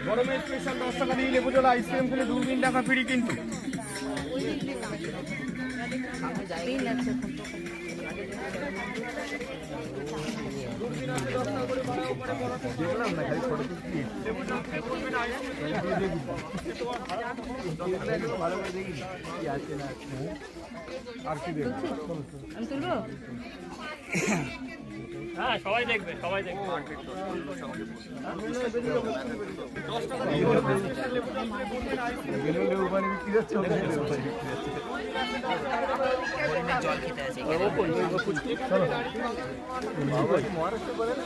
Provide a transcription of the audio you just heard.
গরমে স্পেশাল 10 টাকা দিয়ে লেবু জল আইসক্রিম খেলে 2 টাকা ফ্রি কিন্তু। দেখলাম না খালি ফটো তুলছি ভালো করে দেখি কি আছে না আর কি দেখবো আমি তুলবো। হ্যাঁ সবাই দেখবে সবাই দেখবে। লেবু পানি বিক্রি হচ্ছে জল খেতে আছে মহারাষ্ট্র বলে না